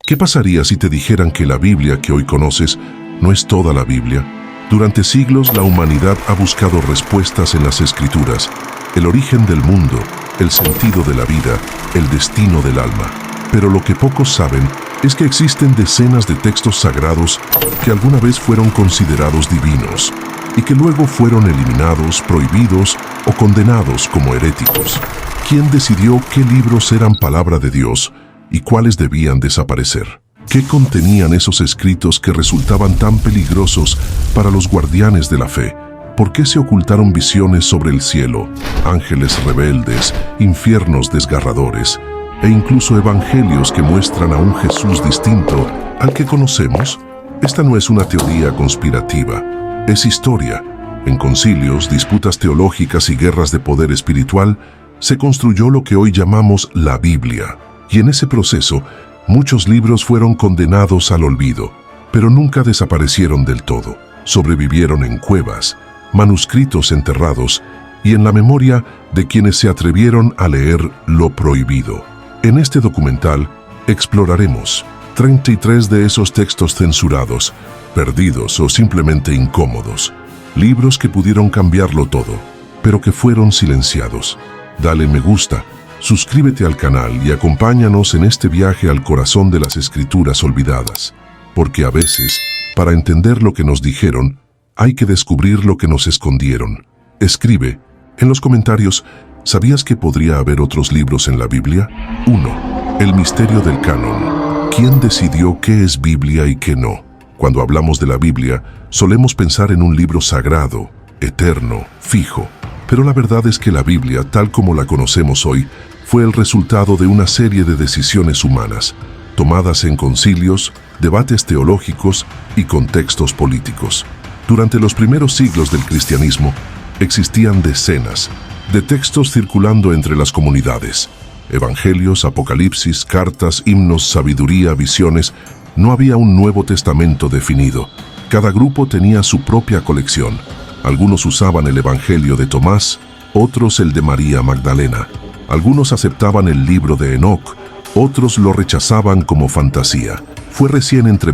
¿Qué pasaría si te dijeran que la Biblia que hoy conoces no es toda la Biblia? Durante siglos la humanidad ha buscado respuestas en las Escrituras, el origen del mundo, el sentido de la vida, el destino del alma. Pero lo que pocos saben es que existen decenas de textos sagrados que alguna vez fueron considerados divinos y que luego fueron eliminados, prohibidos o condenados como heréticos. ¿Quién decidió qué libros eran palabra de Dios y cuáles debían desaparecer? ¿Qué contenían esos escritos que resultaban tan peligrosos para los guardianes de la fe? ¿Por qué se ocultaron visiones sobre el cielo, ángeles rebeldes, infiernos desgarradores e incluso evangelios que muestran a un Jesús distinto al que conocemos? Esta no es una teoría conspirativa, es historia. En concilios, disputas teológicas y guerras de poder espiritual, se construyó lo que hoy llamamos la Biblia. Y en ese proceso, muchos libros fueron condenados al olvido, pero nunca desaparecieron del todo. Sobrevivieron en cuevas, manuscritos enterrados y en la memoria de quienes se atrevieron a leer lo prohibido. En este documental exploraremos 33 de esos textos censurados, perdidos o simplemente incómodos. Libros que pudieron cambiarlo todo, pero que fueron silenciados. Dale me gusta, suscríbete al canal y acompáñanos en este viaje al corazón de las Escrituras olvidadas. Porque a veces, para entender lo que nos dijeron, hay que descubrir lo que nos escondieron. Escribe en los comentarios, ¿sabías que podría haber otros libros en la Biblia? 1. El misterio del canon. ¿Quién decidió qué es Biblia y qué no? Cuando hablamos de la Biblia, solemos pensar en un libro sagrado, eterno, fijo. Pero la verdad es que la Biblia, tal como la conocemos hoy, fue el resultado de una serie de decisiones humanas, tomadas en concilios, debates teológicos y contextos políticos. Durante los primeros siglos del cristianismo, existían decenas de textos circulando entre las comunidades. Evangelios, apocalipsis, cartas, himnos, sabiduría, visiones. No había un Nuevo Testamento definido. Cada grupo tenía su propia colección. Algunos usaban el Evangelio de Tomás, otros el de María Magdalena. Algunos aceptaban el libro de Enoc, otros lo rechazaban como fantasía. Fue recién entre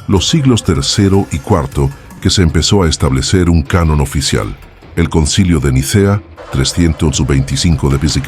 los siglos III y IV que se empezó a establecer un canon oficial. El Concilio de Nicea, 325 d.C.,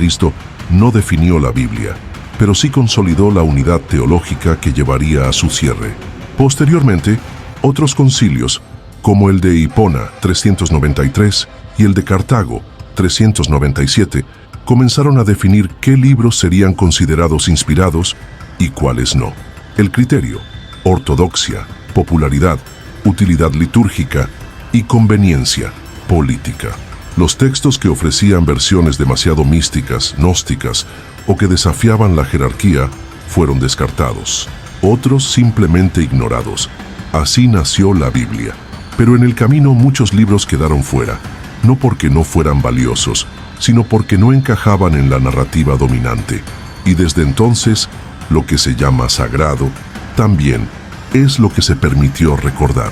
no definió la Biblia, pero sí consolidó la unidad teológica que llevaría a su cierre. Posteriormente, otros concilios, como el de Hipona, 393, y el de Cartago, 397, comenzaron a definir qué libros serían considerados inspirados y cuáles no. El criterio, ortodoxia, popularidad, utilidad litúrgica y conveniencia política. Los textos que ofrecían versiones demasiado místicas, gnósticas o que desafiaban la jerarquía fueron descartados. Otros simplemente ignorados. Así nació la Biblia. Pero en el camino muchos libros quedaron fuera, no porque no fueran valiosos, sino porque no encajaban en la narrativa dominante. Y desde entonces, lo que se llama sagrado, también es lo que se permitió recordar.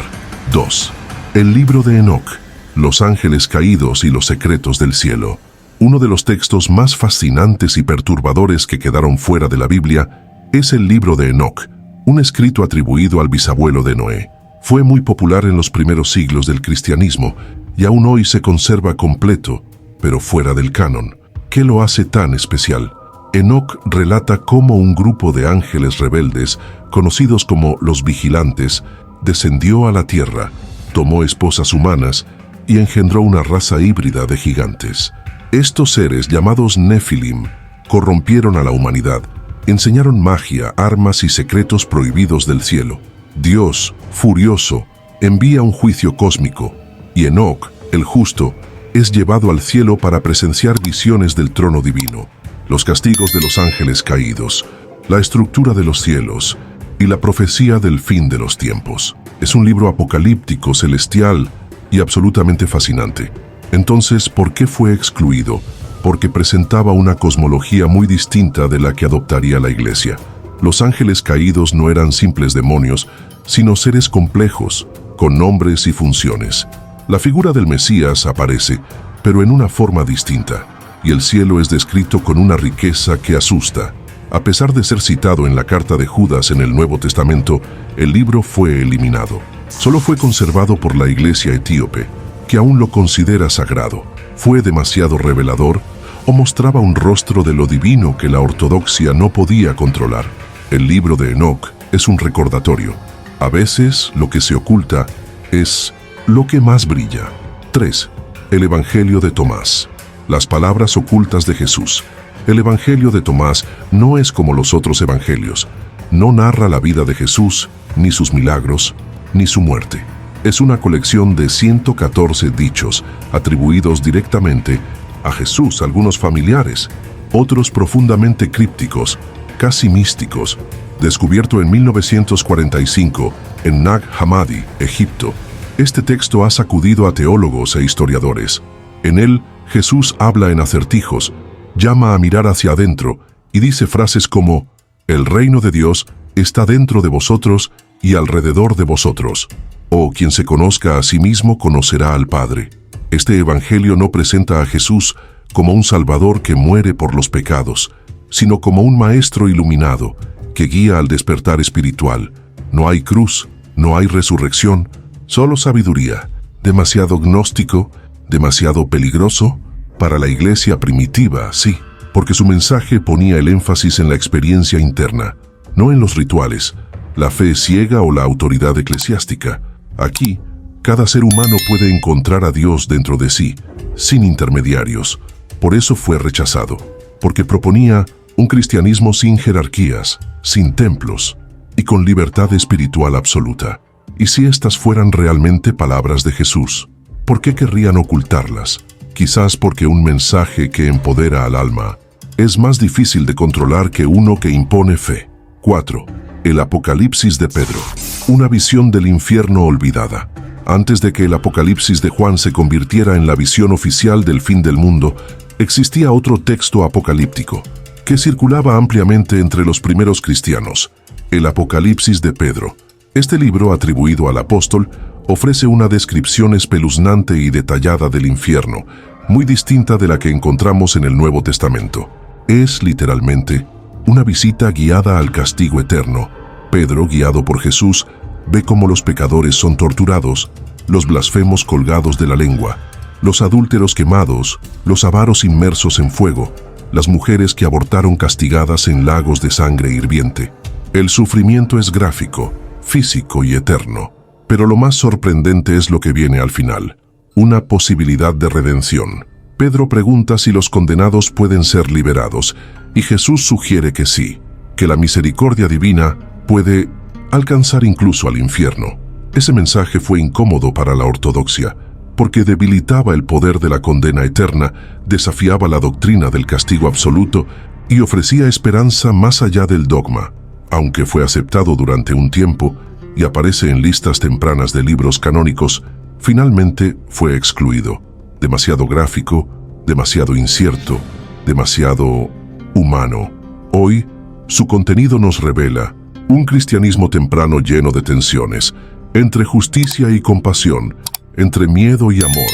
2. El libro de Enoc, los ángeles caídos y los secretos del cielo. Uno de los textos más fascinantes y perturbadores que quedaron fuera de la Biblia es el libro de Enoc, un escrito atribuido al bisabuelo de Noé. Fue muy popular en los primeros siglos del cristianismo y aún hoy se conserva completo, pero fuera del canon. ¿Qué lo hace tan especial? Enoc relata cómo un grupo de ángeles rebeldes, conocidos como los vigilantes, descendió a la tierra, tomó esposas humanas y engendró una raza híbrida de gigantes. Estos seres, llamados Nefilim, corrompieron a la humanidad, enseñaron magia, armas y secretos prohibidos del cielo. Dios, furioso, envía un juicio cósmico, y Enoc, el justo, es llevado al cielo para presenciar visiones del trono divino, los castigos de los ángeles caídos, la estructura de los cielos y la profecía del fin de los tiempos. Es un libro apocalíptico, celestial y absolutamente fascinante. Entonces, ¿por qué fue excluido? Porque presentaba una cosmología muy distinta de la que adoptaría la Iglesia. Los ángeles caídos no eran simples demonios, sino seres complejos, con nombres y funciones. La figura del Mesías aparece, pero en una forma distinta, y el cielo es descrito con una riqueza que asusta. A pesar de ser citado en la carta de Judas en el Nuevo Testamento, el libro fue eliminado. Solo fue conservado por la Iglesia etíope, que aún lo considera sagrado. ¿Fue demasiado revelador o mostraba un rostro de lo divino que la ortodoxia no podía controlar? El libro de Enoc es un recordatorio. A veces lo que se oculta es lo que más brilla. 3. El Evangelio de Tomás. Las palabras ocultas de Jesús. El Evangelio de Tomás no es como los otros evangelios. No narra la vida de Jesús, ni sus milagros, ni su muerte. Es una colección de 114 dichos atribuidos directamente a Jesús, algunos familiares, otros profundamente crípticos, casi místicos. Descubierto en 1945 en Nag Hammadi, Egipto, este texto ha sacudido a teólogos e historiadores. En él, Jesús habla en acertijos, llama a mirar hacia adentro y dice frases como: «El reino de Dios está dentro de vosotros y alrededor de vosotros», o «Quien se conozca a sí mismo conocerá al Padre». Este evangelio no presenta a Jesús como un Salvador que muere por los pecados, sino como un Maestro iluminado que guía al despertar espiritual. No hay cruz, no hay resurrección, solo sabiduría. Demasiado gnóstico, demasiado peligroso para la iglesia primitiva, sí, porque su mensaje ponía el énfasis en la experiencia interna, no en los rituales, la fe ciega o la autoridad eclesiástica. Aquí, cada ser humano puede encontrar a Dios dentro de sí, sin intermediarios. Por eso fue rechazado, porque proponía un cristianismo sin jerarquías, sin templos y con libertad espiritual absoluta. ¿Y si estas fueran realmente palabras de Jesús? ¿Por qué querrían ocultarlas? Quizás porque un mensaje que empodera al alma es más difícil de controlar que uno que impone fe. 4. El Apocalipsis de Pedro. Una visión del infierno olvidada. Antes de que el Apocalipsis de Juan se convirtiera en la visión oficial del fin del mundo, existía otro texto apocalíptico que circulaba ampliamente entre los primeros cristianos, el Apocalipsis de Pedro. Este libro, atribuido al apóstol, ofrece una descripción espeluznante y detallada del infierno, muy distinta de la que encontramos en el Nuevo Testamento. Es, literalmente, una visita guiada al castigo eterno. Pedro, guiado por Jesús, ve cómo los pecadores son torturados, los blasfemos colgados de la lengua, los adúlteros quemados, los avaros inmersos en fuego, las mujeres que abortaron castigadas en lagos de sangre hirviente. El sufrimiento es gráfico, físico y eterno. Pero lo más sorprendente es lo que viene al final, una posibilidad de redención. Pedro pregunta si los condenados pueden ser liberados, y Jesús sugiere que sí, que la misericordia divina puede alcanzar incluso al infierno. Ese mensaje fue incómodo para la ortodoxia, porque debilitaba el poder de la condena eterna, desafiaba la doctrina del castigo absoluto y ofrecía esperanza más allá del dogma. Aunque fue aceptado durante un tiempo y aparece en listas tempranas de libros canónicos, finalmente fue excluido. Demasiado gráfico, demasiado incierto, demasiado humano. Hoy, su contenido nos revela un cristianismo temprano lleno de tensiones, entre justicia y compasión, entre miedo y amor,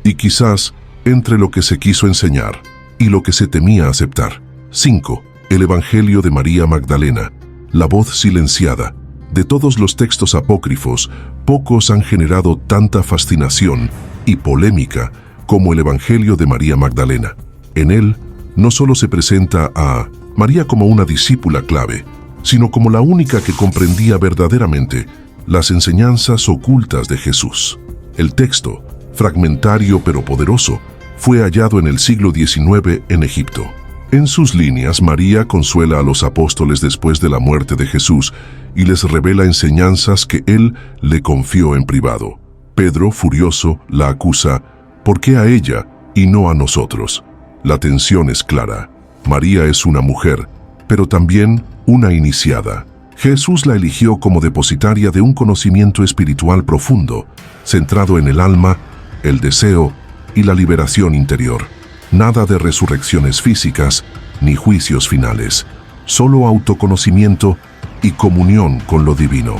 y quizás entre lo que se quiso enseñar y lo que se temía aceptar. 5. El Evangelio de María Magdalena, la voz silenciada. De todos los textos apócrifos, pocos han generado tanta fascinación y polémica como el Evangelio de María Magdalena. En él, no solo se presenta a María como una discípula clave, sino como la única que comprendía verdaderamente las enseñanzas ocultas de Jesús. El texto, fragmentario pero poderoso, fue hallado en el siglo XIX en Egipto. En sus líneas, María consuela a los apóstoles después de la muerte de Jesús y les revela enseñanzas que él le confió en privado. Pedro, furioso, la acusa: ¿por qué a ella y no a nosotros? La tensión es clara. María es una mujer, pero también una iniciada. Jesús la eligió como depositaria de un conocimiento espiritual profundo, centrado en el alma, el deseo y la liberación interior. Nada de resurrecciones físicas ni juicios finales, solo autoconocimiento y comunión con lo divino.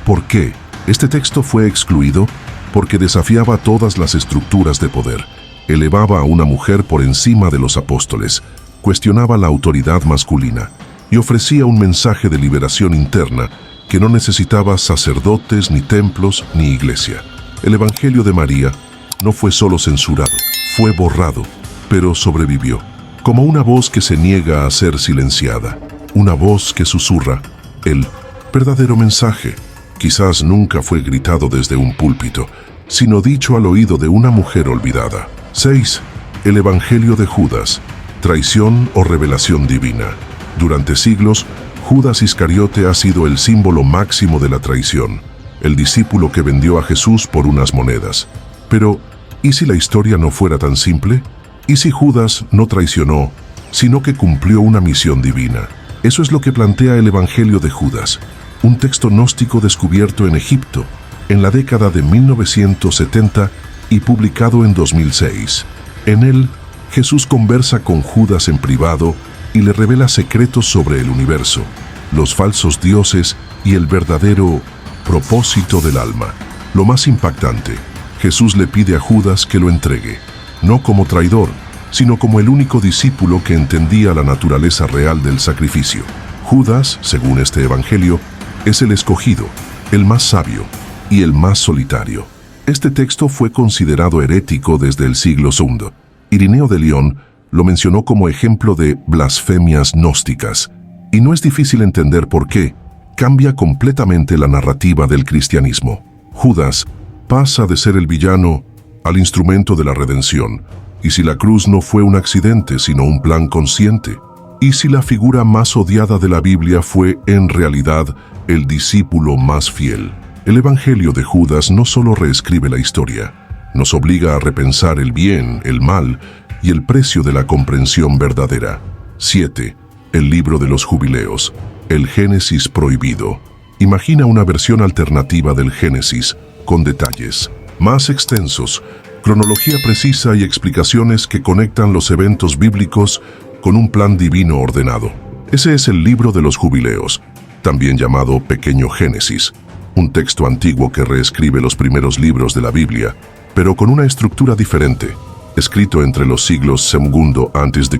¿Por qué? Este texto fue excluido porque desafiaba todas las estructuras de poder, elevaba a una mujer por encima de los apóstoles, cuestionaba la autoridad masculina y ofrecía un mensaje de liberación interna que no necesitaba sacerdotes, ni templos, ni iglesia. El Evangelio de María no fue solo censurado, fue borrado, pero sobrevivió, como una voz que se niega a ser silenciada, una voz que susurra. El verdadero mensaje quizás nunca fue gritado desde un púlpito, sino dicho al oído de una mujer olvidada. 6. El Evangelio de Judas, traición o revelación divina. Durante siglos, Judas Iscariote ha sido el símbolo máximo de la traición, el discípulo que vendió a Jesús por unas monedas. Pero, ¿y si la historia no fuera tan simple? ¿Y si Judas no traicionó, sino que cumplió una misión divina? Eso es lo que plantea el Evangelio de Judas, un texto gnóstico descubierto en Egipto, en la década de 1970 y publicado en 2006. En él, Jesús conversa con Judas en privado y le revela secretos sobre el universo, los falsos dioses y el verdadero propósito del alma. Lo más impactante, Jesús le pide a Judas que lo entregue, no como traidor, sino como el único discípulo que entendía la naturaleza real del sacrificio. Judas, según este evangelio, es el escogido, el más sabio y el más solitario. Este texto fue considerado herético desde el siglo II. Irineo de León lo mencionó como ejemplo de blasfemias gnósticas, y no es difícil entender por qué. Cambia completamente la narrativa del cristianismo. Judas pasa de ser el villano al instrumento de la redención. ¿Y si la cruz no fue un accidente, sino un plan consciente? ¿Y si la figura más odiada de la Biblia fue, en realidad, el discípulo más fiel? El Evangelio de Judas no solo reescribe la historia, nos obliga a repensar el bien, el mal y el precio de la comprensión verdadera. 7. El libro de los jubileos, el Génesis prohibido. Imagina una versión alternativa del Génesis, con detalles más extensos, cronología precisa y explicaciones que conectan los eventos bíblicos con un plan divino ordenado. Ese es el libro de los jubileos, también llamado Pequeño Génesis, un texto antiguo que reescribe los primeros libros de la Biblia, pero con una estructura diferente. Escrito entre los siglos II a.C.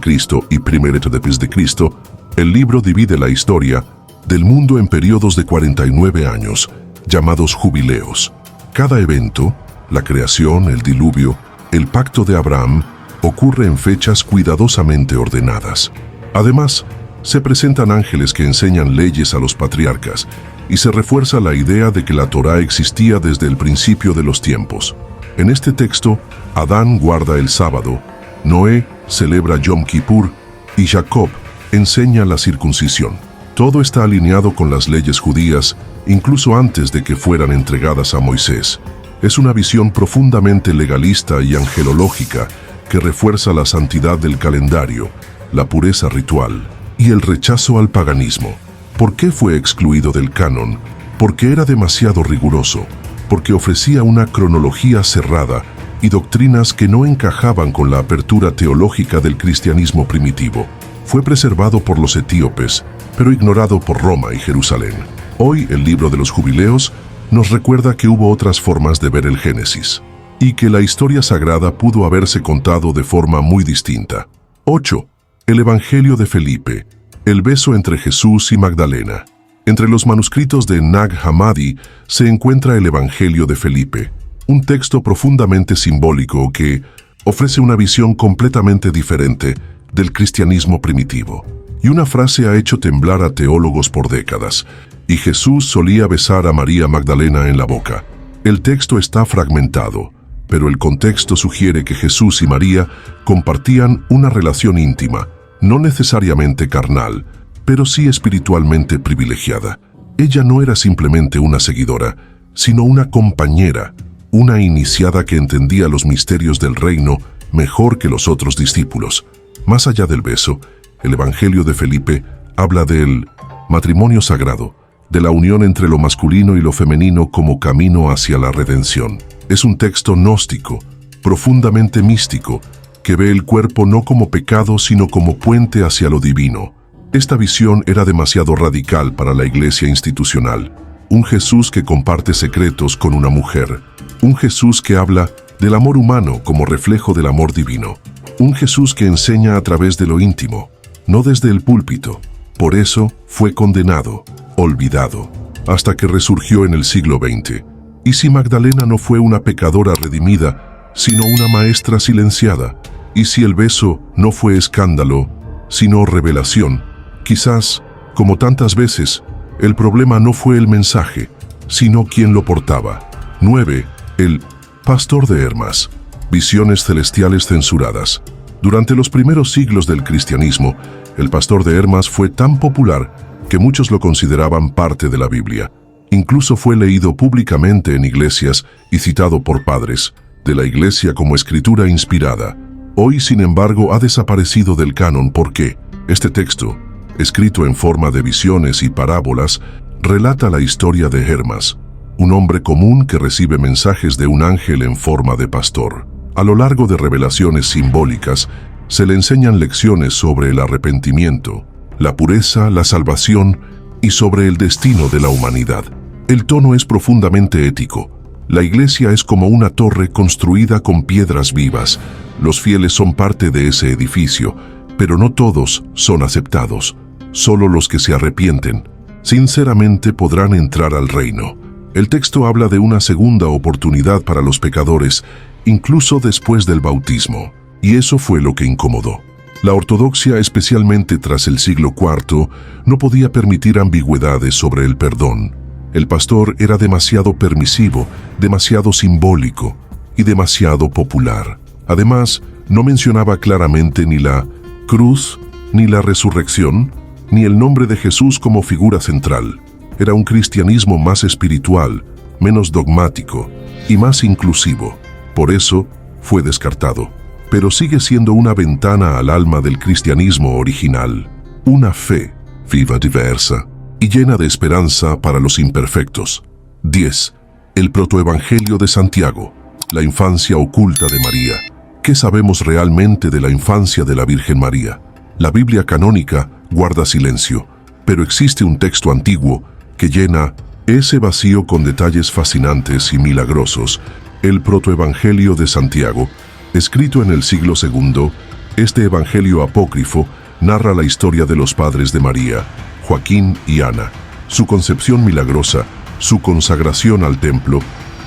y I después de Cristo, el libro divide la historia del mundo en periodos de 49 años, llamados jubileos. Cada evento, la creación, el diluvio, el pacto de Abraham, ocurre en fechas cuidadosamente ordenadas. Además, se presentan ángeles que enseñan leyes a los patriarcas y se refuerza la idea de que la Torá existía desde el principio de los tiempos. En este texto, Adán guarda el sábado, Noé celebra Yom Kippur y Jacob enseña la circuncisión. Todo está alineado con las leyes judías, incluso antes de que fueran entregadas a Moisés. Es una visión profundamente legalista y angelológica que refuerza la santidad del calendario, la pureza ritual y el rechazo al paganismo. ¿Por qué fue excluido del canon? Porque era demasiado riguroso, porque ofrecía una cronología cerrada y doctrinas que no encajaban con la apertura teológica del cristianismo primitivo. Fue preservado por los etíopes, pero ignorado por Roma y Jerusalén. Hoy, el libro de los jubileos nos recuerda que hubo otras formas de ver el Génesis, y que la historia sagrada pudo haberse contado de forma muy distinta. 8. El Evangelio de Felipe, el beso entre Jesús y Magdalena. Entre los manuscritos de Nag Hammadi se encuentra el Evangelio de Felipe, un texto profundamente simbólico que ofrece una visión completamente diferente del cristianismo primitivo. Y una frase ha hecho temblar a teólogos por décadas: y Jesús solía besar a María Magdalena en la boca. El texto está fragmentado, pero el contexto sugiere que Jesús y María compartían una relación íntima, no necesariamente carnal, pero sí espiritualmente privilegiada. Ella no era simplemente una seguidora, sino una compañera, una iniciada que entendía los misterios del reino mejor que los otros discípulos. Más allá del beso, el Evangelio de Felipe habla del matrimonio sagrado, de la unión entre lo masculino y lo femenino como camino hacia la redención. Es un texto gnóstico, profundamente místico, que ve el cuerpo no como pecado, sino como puente hacia lo divino. Esta visión era demasiado radical para la iglesia institucional. Un Jesús que comparte secretos con una mujer. Un Jesús que habla del amor humano como reflejo del amor divino. Un Jesús que enseña a través de lo íntimo, no desde el púlpito. Por eso fue condenado, olvidado, hasta que resurgió en el siglo XX. ¿Y si Magdalena no fue una pecadora redimida, sino una maestra silenciada? ¿Y si el beso no fue escándalo, sino revelación? Quizás, como tantas veces, el problema no fue el mensaje, sino quien lo portaba. 9. El pastor de Hermas. Visiones celestiales censuradas. Durante los primeros siglos del cristianismo, el pastor de Hermas fue tan popular que muchos lo consideraban parte de la Biblia. Incluso fue leído públicamente en iglesias y citado por padres de la iglesia como escritura inspirada. Hoy, sin embargo, ha desaparecido del canon porque este texto, escrito en forma de visiones y parábolas, relata la historia de Hermas, un hombre común que recibe mensajes de un ángel en forma de pastor. A lo largo de revelaciones simbólicas, se le enseñan lecciones sobre el arrepentimiento, la pureza, la salvación y sobre el destino de la humanidad. El tono es profundamente ético. La iglesia es como una torre construida con piedras vivas. Los fieles son parte de ese edificio, pero no todos son aceptados. Solo los que se arrepienten, sinceramente, podrán entrar al reino. El texto habla de una segunda oportunidad para los pecadores, incluso después del bautismo, y eso fue lo que incomodó. La ortodoxia, especialmente tras el siglo IV, no podía permitir ambigüedades sobre el perdón. El pastor era demasiado permisivo, demasiado simbólico y demasiado popular. Además, no mencionaba claramente ni la cruz, ni la resurrección, ni el nombre de Jesús como figura central. Era un cristianismo más espiritual, menos dogmático y más inclusivo. Por eso, fue descartado. Pero sigue siendo una ventana al alma del cristianismo original. Una fe viva, diversa y llena de esperanza para los imperfectos. 10. El protoevangelio de Santiago. La infancia oculta de María. ¿Qué sabemos realmente de la infancia de la Virgen María? La Biblia canónica guarda silencio, pero existe un texto antiguo que llena ese vacío con detalles fascinantes y milagrosos. El protoevangelio de Santiago, escrito en el siglo II, este evangelio apócrifo narra la historia de los padres de María, Joaquín y Ana, su concepción milagrosa, su consagración al templo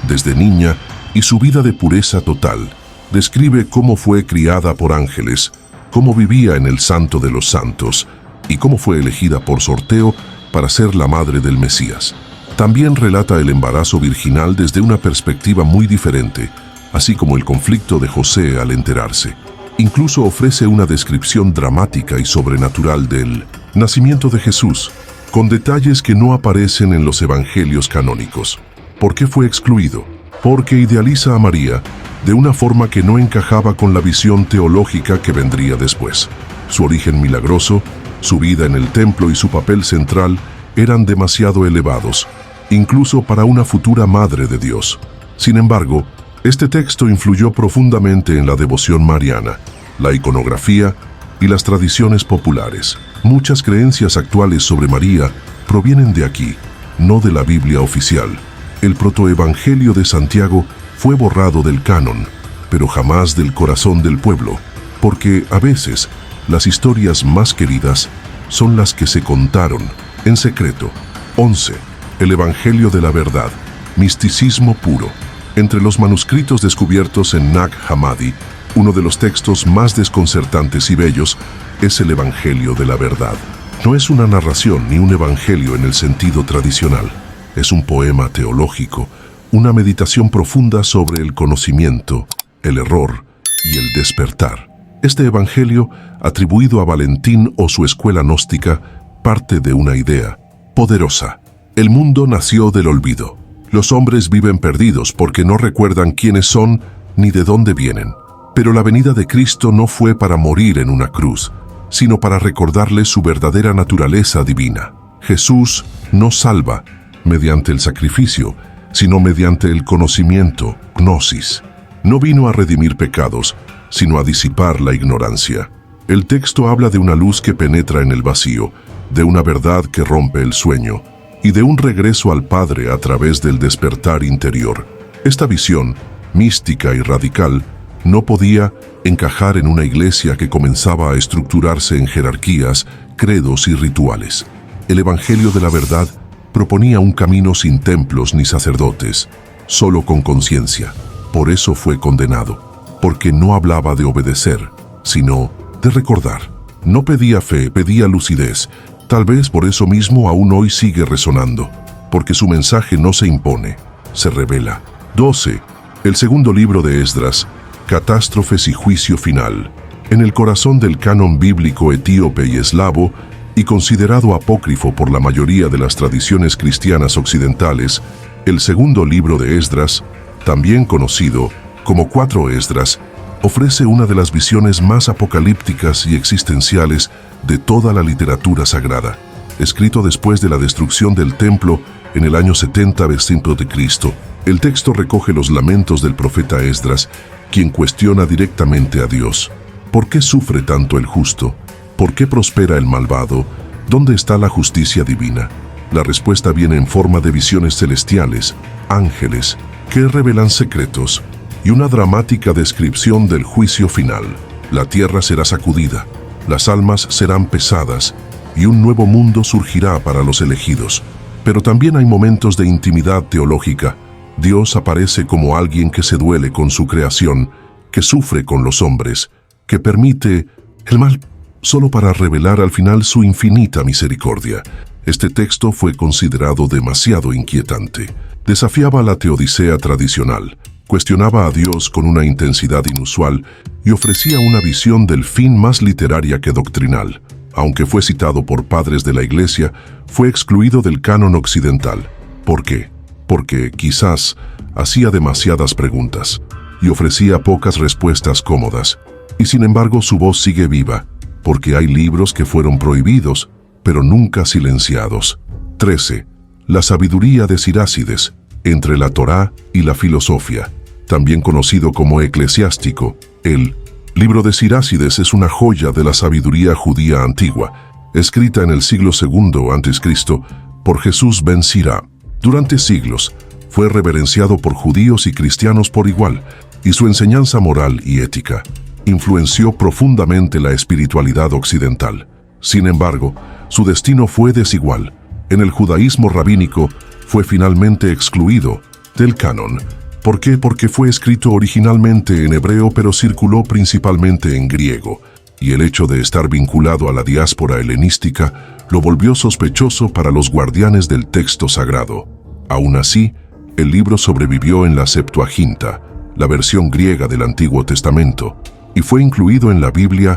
desde niña y su vida de pureza total. Describe cómo fue criada por ángeles, cómo vivía en el Santo de los Santos y cómo fue elegida por sorteo para ser la madre del Mesías. También relata el embarazo virginal desde una perspectiva muy diferente, así como el conflicto de José al enterarse. Incluso ofrece una descripción dramática y sobrenatural del nacimiento de Jesús, con detalles que no aparecen en los evangelios canónicos. ¿Por qué fue excluido? Porque idealiza a María de una forma que no encajaba con la visión teológica que vendría después. Su origen milagroso, su vida en el templo y su papel central eran demasiado elevados, incluso para una futura madre de Dios. Sin embargo, este texto influyó profundamente en la devoción mariana, la iconografía y las tradiciones populares. Muchas creencias actuales sobre María provienen de aquí, no de la Biblia oficial. El protoevangelio de Santiago fue borrado del canon, pero jamás del corazón del pueblo, porque a veces las historias más queridas son las que se contaron en secreto. 11. El Evangelio de la Verdad. Misticismo puro. Entre los manuscritos descubiertos en Nag Hammadi, uno de los textos más desconcertantes y bellos es el Evangelio de la Verdad. No es una narración ni un evangelio en el sentido tradicional. Es un poema teológico, una meditación profunda sobre el conocimiento, el error y el despertar. Este evangelio, atribuido a Valentín o su escuela gnóstica, parte de una idea poderosa. El mundo nació del olvido. Los hombres viven perdidos porque no recuerdan quiénes son ni de dónde vienen. Pero la venida de Cristo no fue para morir en una cruz, sino para recordarles su verdadera naturaleza divina. Jesús no salva mediante el sacrificio, sino mediante el conocimiento, gnosis. No vino a redimir pecados, sino a disipar la ignorancia. El texto habla de una luz que penetra en el vacío, de una verdad que rompe el sueño, y de un regreso al Padre a través del despertar interior. Esta visión, mística y radical, No podía encajar en una iglesia que comenzaba a estructurarse en jerarquías, credos y rituales. El Evangelio de la verdad proponía un camino sin templos ni sacerdotes, solo con conciencia. Por eso fue condenado, porque no hablaba de obedecer, sino de recordar. No pedía fe, pedía lucidez. Tal vez por eso mismo aún hoy sigue resonando, porque su mensaje no se impone, se revela. 12. El segundo libro de Esdras, Catástrofes y Juicio Final. En el corazón del canon bíblico etíope y eslavo, y considerado apócrifo por la mayoría de las tradiciones cristianas occidentales, el segundo libro de Esdras, también conocido como 4 Esdras, ofrece una de las visiones más apocalípticas y existenciales de toda la literatura sagrada. Escrito después de la destrucción del templo en el año 70 d.C., el texto recoge los lamentos del profeta Esdras, quien cuestiona directamente a Dios. ¿Por qué sufre tanto el justo? ¿Por qué prospera el malvado? ¿Dónde está la justicia divina? La respuesta viene en forma de visiones celestiales, ángeles, que revelan secretos, y una dramática descripción del juicio final. La tierra será sacudida, las almas serán pesadas, y un nuevo mundo surgirá para los elegidos. Pero también hay momentos de intimidad teológica. Dios aparece como alguien que se duele con su creación, que sufre con los hombres, que permite el mal solo para revelar al final su infinita misericordia. Este texto fue considerado demasiado inquietante. Desafiaba la teodicea tradicional, cuestionaba a Dios con una intensidad inusual y ofrecía una visión del fin más literaria que doctrinal. Aunque fue citado por padres de la Iglesia, fue excluido del canon occidental. ¿Por qué? Porque quizás hacía demasiadas preguntas y ofrecía pocas respuestas cómodas. Y sin embargo su voz sigue viva, porque hay libros que fueron prohibidos, pero nunca silenciados. 13. La sabiduría de Sirácides, entre la Torá y la filosofía, también conocido como eclesiástico. El libro de Sirácides es una joya de la sabiduría judía antigua, escrita en el siglo II a.C. por Jesús ben Sirá. Durante siglos, fue reverenciado por judíos y cristianos por igual, y su enseñanza moral y ética influenció profundamente la espiritualidad occidental. Sin embargo, su destino fue desigual. En el judaísmo rabínico, fue finalmente excluido del canon. ¿Por qué? Porque fue escrito originalmente en hebreo, pero circuló principalmente en griego, y el hecho de estar vinculado a la diáspora helenística lo volvió sospechoso para los guardianes del texto sagrado. Aún así, el libro sobrevivió en la Septuaginta, la versión griega del Antiguo Testamento, y fue incluido en la Biblia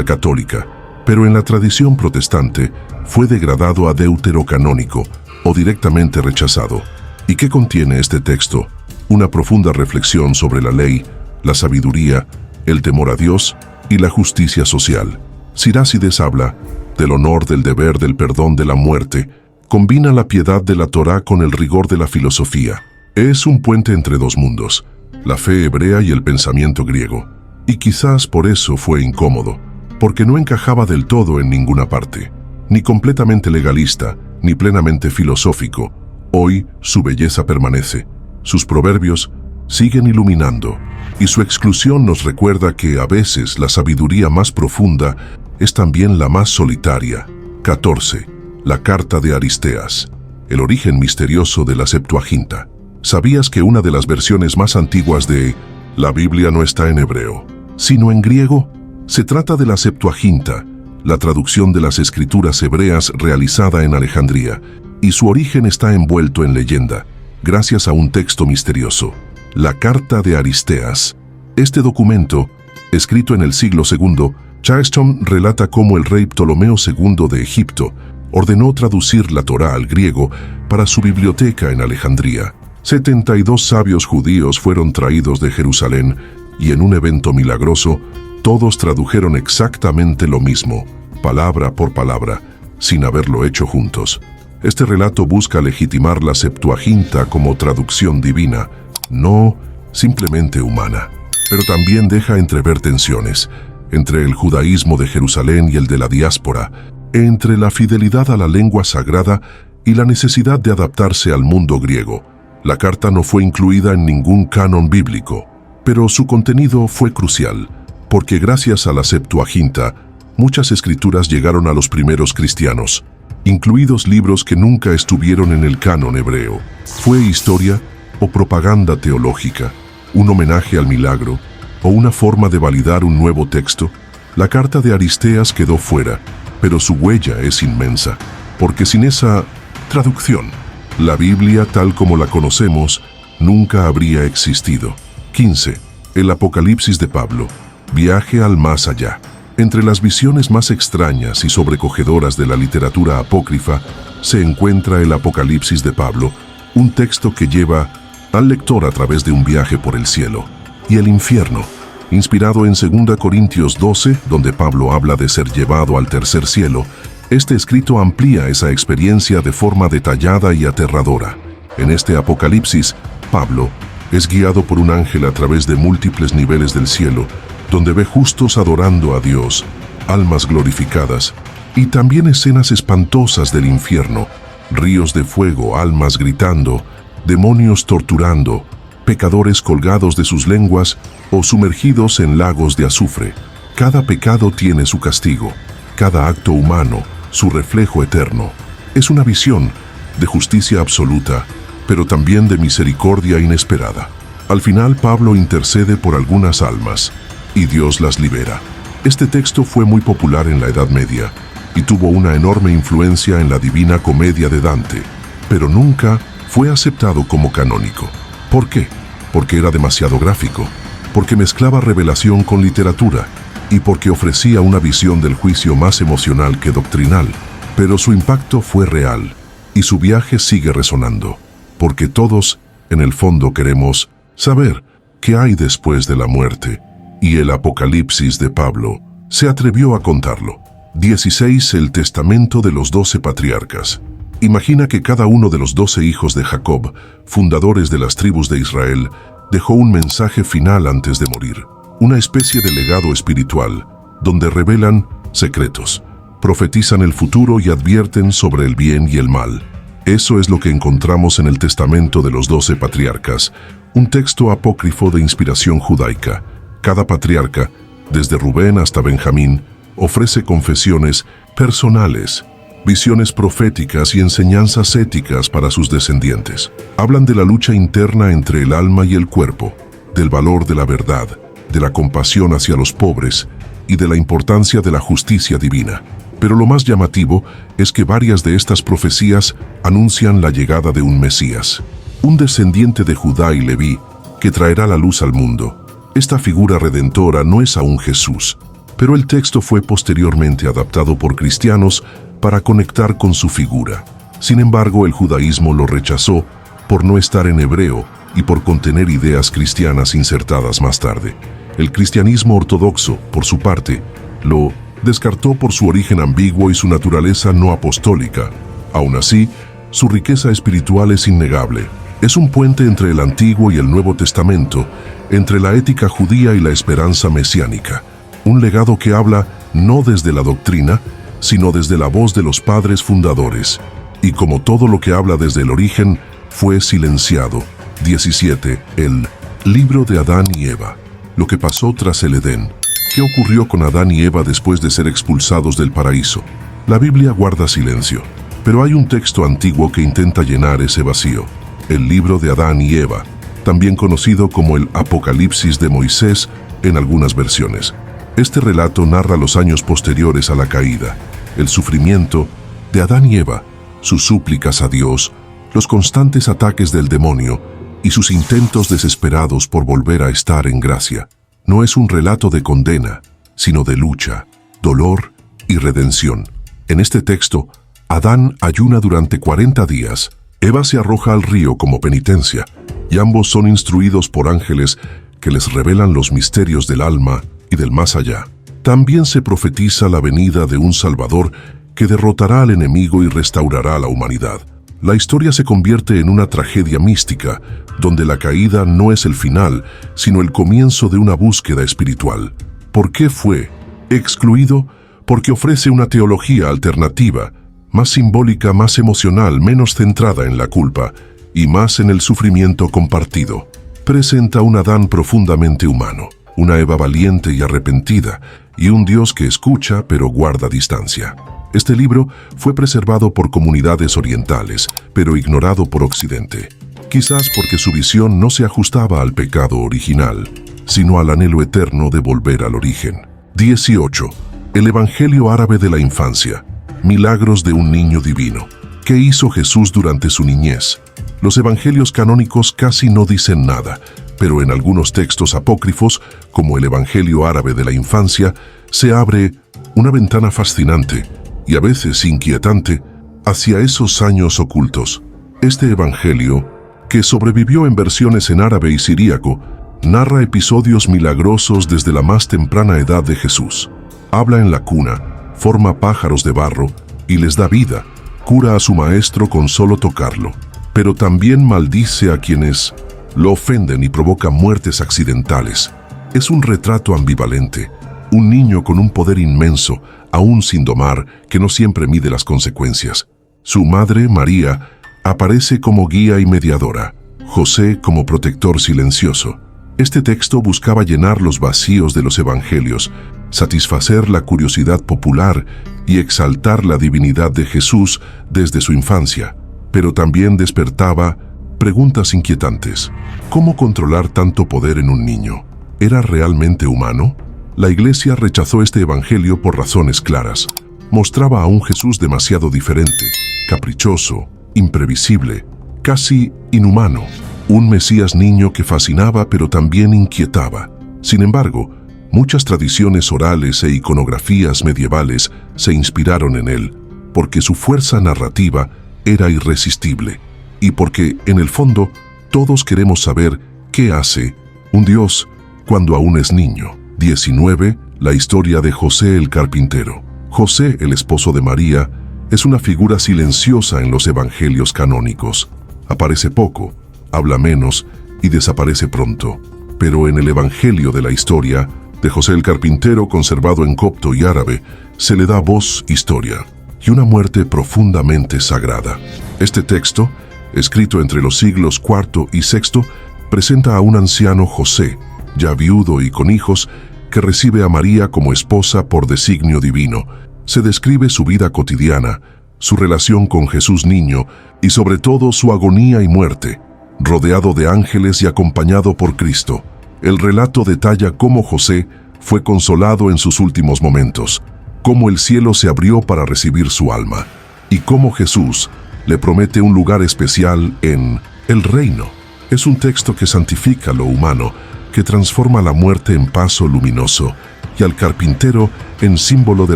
católica, pero en la tradición protestante fue degradado a deuterocanónico o directamente rechazado. ¿Y qué contiene este texto? Una profunda reflexión sobre la ley, la sabiduría, el temor a Dios y la justicia social. Sirácides habla del honor, del deber, del perdón, de la muerte. Combina la piedad de la Torá con el rigor de la filosofía. Es un puente entre dos mundos, la fe hebrea y el pensamiento griego. Y quizás por eso fue incómodo, porque no encajaba del todo en ninguna parte, ni completamente legalista, ni plenamente filosófico. Hoy su belleza permanece, sus proverbios siguen iluminando, y su exclusión nos recuerda que a veces la sabiduría más profunda es también la más solitaria. 14. La carta de Aristeas, el origen misterioso de la Septuaginta. ¿Sabías que una de las versiones más antiguas de la Biblia no está en hebreo, sino en griego? Se trata de la Septuaginta, la traducción de las escrituras hebreas realizada en Alejandría, y su origen está envuelto en leyenda, gracias a un texto misterioso, la Carta de Aristeas. Este documento, escrito en el siglo II, Chrysostom relata cómo el rey Ptolomeo II de Egipto ordenó traducir la Torá al griego para su biblioteca en Alejandría. 72 sabios judíos fueron traídos de Jerusalén y en un evento milagroso, todos tradujeron exactamente lo mismo, palabra por palabra, sin haberlo hecho juntos. Este relato busca legitimar la Septuaginta como traducción divina, no simplemente humana, pero también deja entrever tensiones entre el judaísmo de Jerusalén y el de la diáspora, entre la fidelidad a la lengua sagrada y la necesidad de adaptarse al mundo griego. La carta no fue incluida en ningún canon bíblico, Pero su contenido fue crucial, porque gracias a la Septuaginta, muchas escrituras llegaron a los primeros cristianos, incluidos libros que nunca estuvieron en el canon hebreo. Fue historia o propaganda teológica, un homenaje al milagro o una forma de validar un nuevo texto. La carta de Aristeas quedó fuera, pero su huella es inmensa, porque sin esa traducción, la Biblia tal como la conocemos nunca habría existido. 15. El Apocalipsis de Pablo. Viaje al más allá. Entre las visiones más extrañas y sobrecogedoras de la literatura apócrifa se encuentra el Apocalipsis de Pablo, un texto que lleva al lector a través de un viaje por el cielo y el infierno. Inspirado en 2 Corintios 12, donde Pablo habla de ser llevado al tercer cielo, este escrito amplía esa experiencia de forma detallada y aterradora. En este Apocalipsis, Pablo es guiado por un ángel a través de múltiples niveles del cielo, donde ve justos adorando a Dios, almas glorificadas, y también escenas espantosas del infierno, ríos de fuego, almas gritando, demonios torturando, pecadores colgados de sus lenguas o sumergidos en lagos de azufre. Cada pecado tiene su castigo, cada acto humano, su reflejo eterno. Es una visión de justicia absoluta, pero también de misericordia inesperada. Al final, Pablo intercede por algunas almas, y Dios las libera. Este texto fue muy popular en la Edad Media, y tuvo una enorme influencia en la Divina Comedia de Dante, pero nunca fue aceptado como canónico. ¿Por qué? Porque era demasiado gráfico, porque mezclaba revelación con literatura, y porque ofrecía una visión del juicio más emocional que doctrinal. Pero su impacto fue real, y su viaje sigue resonando, porque todos, en el fondo, queremos saber qué hay después de la muerte, y el Apocalipsis de Pablo se atrevió a contarlo. 16. El testamento de los 12 patriarcas. Imagina que cada uno de los 12 hijos de Jacob, fundadores de las tribus de Israel, dejó un mensaje final antes de morir, una especie de legado espiritual, donde revelan secretos, profetizan el futuro y advierten sobre el bien y el mal. Eso es lo que encontramos en el testamento de los 12 patriarcas, un texto apócrifo de inspiración judaica. Cada patriarca, desde Rubén hasta Benjamín, ofrece confesiones personales, visiones proféticas y enseñanzas éticas para sus descendientes. Hablan de la lucha interna entre el alma y el cuerpo, del valor de la verdad, de la compasión hacia los pobres y de la importancia de la justicia divina. Pero lo más llamativo es que varias de estas profecías anuncian la llegada de un Mesías, un descendiente de Judá y Leví que traerá la luz al mundo. Esta figura redentora no es aún Jesús, pero el texto fue posteriormente adaptado por cristianos para conectar con su figura. Sin embargo, el judaísmo lo rechazó por no estar en hebreo y por contener ideas cristianas insertadas más tarde. El cristianismo ortodoxo, por su parte, lo descartó por su origen ambiguo y su naturaleza no apostólica. Aún así, su riqueza espiritual es innegable. Es un puente entre el Antiguo y el Nuevo Testamento, entre la ética judía y la esperanza mesiánica. Un legado que habla no desde la doctrina, sino desde la voz de los padres fundadores. Y como todo lo que habla desde el origen, fue silenciado. 17. El libro de Adán y Eva. Lo que pasó tras el Edén. ¿Qué ocurrió con Adán y Eva después de ser expulsados del paraíso? La Biblia guarda silencio, pero hay un texto antiguo que intenta llenar ese vacío. El libro de Adán y Eva, también conocido como el Apocalipsis de Moisés en algunas versiones. Este relato narra los años posteriores a la caída, el sufrimiento de Adán y Eva, sus súplicas a Dios, los constantes ataques del demonio y sus intentos desesperados por volver a estar en gracia. No es un relato de condena, sino de lucha, dolor y redención. En este texto, Adán ayuna durante 40 días, Eva se arroja al río como penitencia, y ambos son instruidos por ángeles que les revelan los misterios del alma y del más allá. También se profetiza la venida de un Salvador que derrotará al enemigo y restaurará a la humanidad. La historia se convierte en una tragedia mística, donde la caída no es el final, sino el comienzo de una búsqueda espiritual. ¿Por qué fue excluido? Porque ofrece una teología alternativa, más simbólica, más emocional, menos centrada en la culpa y más en el sufrimiento compartido. presenta un Adán profundamente humano, una Eva valiente y arrepentida, y un Dios que escucha pero guarda distancia. Este libro fue preservado por comunidades orientales, pero ignorado por Occidente. Quizás porque su visión no se ajustaba al pecado original, sino al anhelo eterno de volver al origen. 18. El Evangelio árabe de la infancia. Milagros de un niño divino. ¿Qué hizo Jesús durante su niñez? Los evangelios canónicos casi no dicen nada, pero en algunos textos apócrifos, como el Evangelio árabe de la infancia, se abre una ventana fascinante y a veces inquietante hacia esos años ocultos. Este evangelio, que sobrevivió en versiones en árabe y siríaco, narra episodios milagrosos desde la más temprana edad de Jesús. Habla en la cuna, forma pájaros de barro y les da vida, cura a su maestro con solo tocarlo, pero también maldice a quienes lo ofenden y provoca muertes accidentales. Es un retrato ambivalente, un niño con un poder inmenso, aún sin domar, que no siempre mide las consecuencias. Su madre, María, aparece como guía y mediadora, José como protector silencioso. Este texto buscaba llenar los vacíos de los evangelios, satisfacer la curiosidad popular y exaltar la divinidad de Jesús desde su infancia, pero también despertaba preguntas inquietantes. ¿Cómo controlar tanto poder en un niño? ¿Era realmente humano? La Iglesia rechazó este evangelio por razones claras. Mostraba a un Jesús demasiado diferente, caprichoso, imprevisible, casi inhumano. Un Mesías niño que fascinaba pero también inquietaba. Sin embargo, muchas tradiciones orales e iconografías medievales se inspiraron en él, porque su fuerza narrativa era irresistible, y porque, en el fondo, todos queremos saber qué hace un Dios cuando aún es niño. 19. La historia de José el carpintero. José, el esposo de María, es una figura silenciosa en los evangelios canónicos. Aparece poco, habla menos y desaparece pronto. Pero en el evangelio de la historia de José el carpintero, conservado en copto y árabe, se le da voz, historia y una muerte profundamente sagrada. Este texto, escrito entre los siglos IV y VI, presenta a un anciano José, ya viudo y con hijos, que recibe a María como esposa por designio divino. Se describe su vida cotidiana, su relación con Jesús niño y sobre todo su agonía y muerte, rodeado de ángeles y acompañado por Cristo. El relato detalla cómo José fue consolado en sus últimos momentos, cómo el cielo se abrió para recibir su alma y cómo Jesús le promete un lugar especial en el reino. Es un texto que santifica lo humano, que transforma la muerte en paso luminoso y al carpintero en símbolo de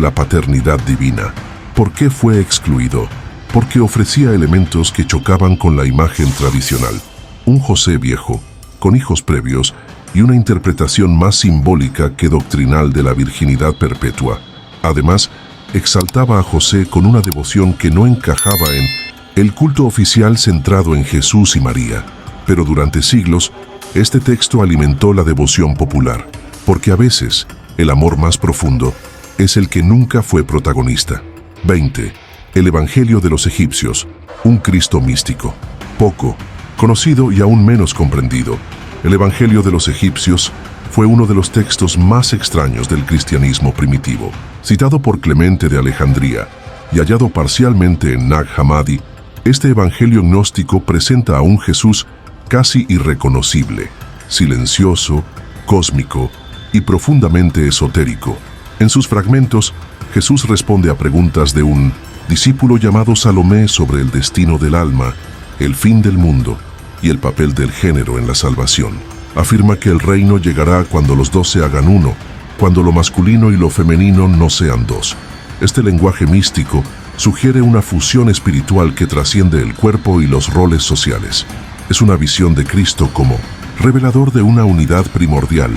la paternidad divina. ¿Por qué fue excluido? Porque ofrecía elementos que chocaban con la imagen tradicional. Un José viejo, con hijos previos y una interpretación más simbólica que doctrinal de la virginidad perpetua. Además, exaltaba a José con una devoción que no encajaba en el culto oficial centrado en Jesús y María. Pero durante siglos, este texto alimentó la devoción popular, porque a veces el amor más profundo es el que nunca fue protagonista. 20. El Evangelio de los egipcios, un Cristo místico. Poco conocido y aún menos comprendido, el Evangelio de los egipcios fue uno de los textos más extraños del cristianismo primitivo. Citado por Clemente de Alejandría y hallado parcialmente en Nag Hammadi, este evangelio gnóstico presenta a un Jesús casi irreconocible, silencioso, cósmico y profundamente esotérico. En sus fragmentos, Jesús responde a preguntas de un discípulo llamado Salomé sobre el destino del alma, el fin del mundo y el papel del género en la salvación. Afirma que el reino llegará cuando los dos se hagan uno, cuando lo masculino y lo femenino no sean dos. Este lenguaje místico sugiere una fusión espiritual que trasciende el cuerpo y los roles sociales. Es una visión de Cristo como revelador de una unidad primordial,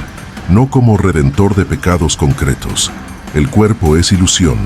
no como redentor de pecados concretos. El cuerpo es ilusión,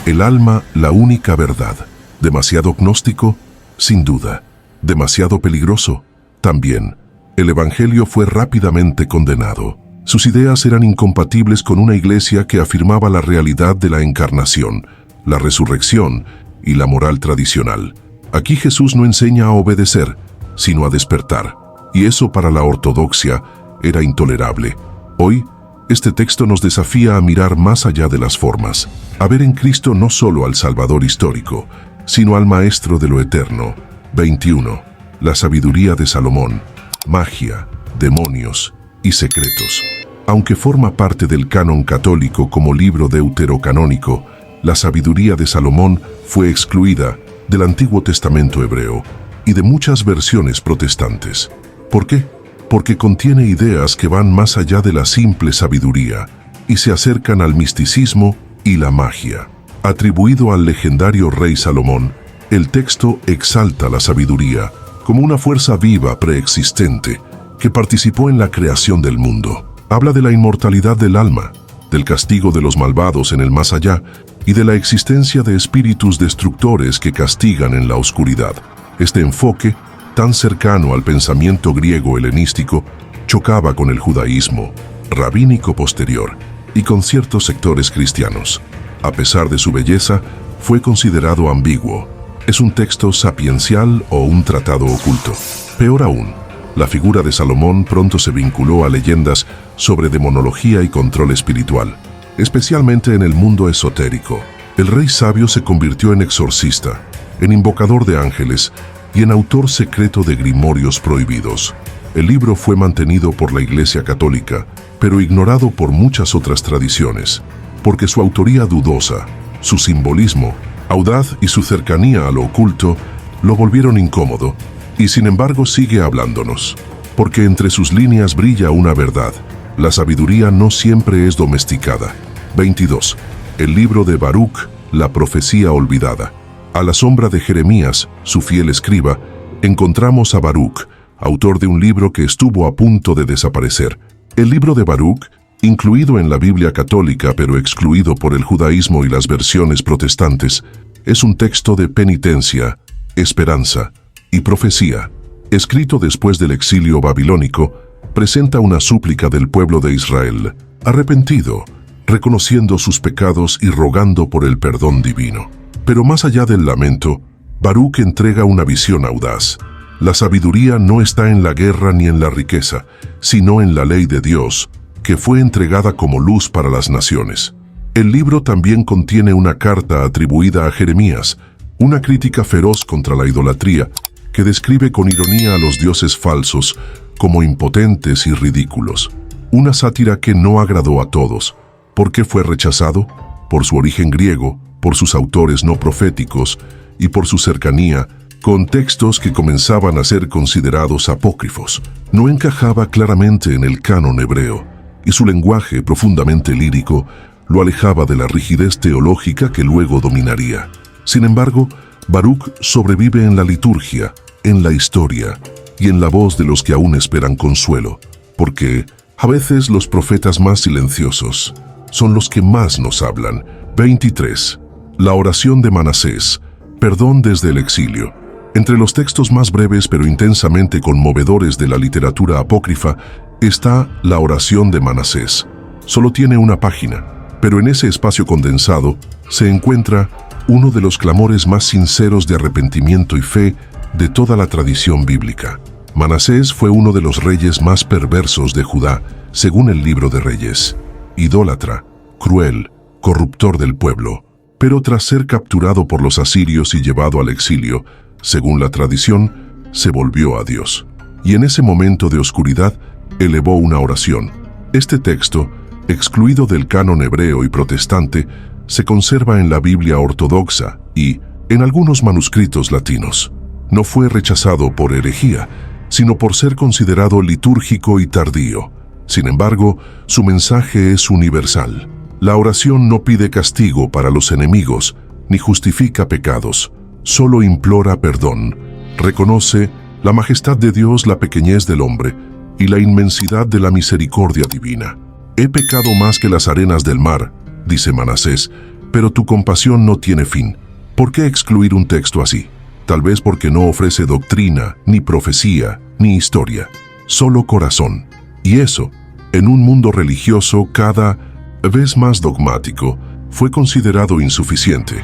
el alma la única verdad. ¿Demasiado gnóstico? Sin duda. ¿Demasiado peligroso? También. El evangelio fue rápidamente condenado. Sus ideas eran incompatibles con una iglesia que afirmaba la realidad de la encarnación, la resurrección y la moral tradicional. Aquí Jesús no enseña a obedecer, sino a despertar. y eso para la ortodoxia era intolerable. Hoy, este texto nos desafía a mirar más allá de las formas, a ver en Cristo no solo al Salvador histórico, sino al Maestro de lo eterno. 21. La sabiduría de Salomón, magia, demonios y secretos. Aunque forma parte del canon católico como libro deuterocanónico, la sabiduría de Salomón fue excluida del Antiguo Testamento hebreo y de muchas versiones protestantes. ¿Por qué? Porque contiene ideas que van más allá de la simple sabiduría y se acercan al misticismo y la magia. Atribuido al legendario rey Salomón, el texto exalta la sabiduría como una fuerza viva preexistente que participó en la creación del mundo. Habla de la inmortalidad del alma, del castigo de los malvados en el más allá y de la existencia de espíritus destructores que castigan en la oscuridad. Este enfoque, tan cercano al pensamiento griego helenístico, chocaba con el judaísmo rabínico posterior y con ciertos sectores cristianos. A pesar de su belleza, fue considerado ambiguo. ¿Es un texto sapiencial o un tratado oculto? Peor aún, la figura de Salomón pronto se vinculó a leyendas sobre demonología y control espiritual, especialmente en el mundo esotérico. El rey sabio se convirtió en exorcista, en invocador de ángeles y en autor secreto de grimorios prohibidos. El libro fue mantenido por la Iglesia Católica, pero ignorado por muchas otras tradiciones, porque su autoría dudosa, su simbolismo audaz y su cercanía a lo oculto lo volvieron incómodo, y sin embargo sigue hablándonos, porque entre sus líneas brilla una verdad: la sabiduría no siempre es domesticada. 22. El libro de Baruch, la profecía olvidada. A la sombra de Jeremías, su fiel escriba, encontramos a Baruch, autor de un libro que estuvo a punto de desaparecer. El libro de Baruch, incluido en la Biblia católica pero excluido por el judaísmo y las versiones protestantes, es un texto de penitencia, esperanza y profecía. Escrito después del exilio babilónico, presenta una súplica del pueblo de Israel, arrepentido, reconociendo sus pecados y rogando por el perdón divino. Pero más allá del lamento, Baruch entrega una visión audaz. La sabiduría no está en la guerra ni en la riqueza, sino en la ley de Dios, que fue entregada como luz para las naciones. El libro también contiene una carta atribuida a Jeremías, una crítica feroz contra la idolatría, que describe con ironía a los dioses falsos como impotentes y ridículos. Una sátira que no agradó a todos. ¿Por qué fue rechazado? Por su origen griego, por sus autores no proféticos y por su cercanía con textos que comenzaban a ser considerados apócrifos. No encajaba claramente en el canon hebreo, y su lenguaje profundamente lírico lo alejaba de la rigidez teológica que luego dominaría. Sin embargo, Baruch sobrevive en la liturgia, en la historia y en la voz de los que aún esperan consuelo, porque a veces los profetas más silenciosos son los que más nos hablan. 23. La oración de Manasés, perdón desde el exilio. Entre los textos más breves pero intensamente conmovedores de la literatura apócrifa está la oración de Manasés. Solo tiene una página, pero en ese espacio condensado se encuentra uno de los clamores más sinceros de arrepentimiento y fe de toda la tradición bíblica. Manasés fue uno de los reyes más perversos de Judá, según el libro de Reyes. Idólatra, cruel, corruptor del pueblo. Pero tras ser capturado por los asirios y llevado al exilio, según la tradición, se volvió a Dios. Y en ese momento de oscuridad, elevó una oración. Este texto, excluido del canon hebreo y protestante, se conserva en la Biblia ortodoxa y en algunos manuscritos latinos. No fue rechazado por herejía, sino por ser considerado litúrgico y tardío. Sin embargo, su mensaje es universal. La oración no pide castigo para los enemigos, ni justifica pecados. Solo implora perdón, reconoce la majestad de Dios, la pequeñez del hombre y la inmensidad de la misericordia divina. He pecado más que las arenas del mar, dice Manasés, pero tu compasión no tiene fin. ¿Por qué excluir un texto así? Tal vez porque no ofrece doctrina, ni profecía, ni historia, solo corazón. Y eso, en un mundo religioso cada vez más dogmático, fue considerado insuficiente.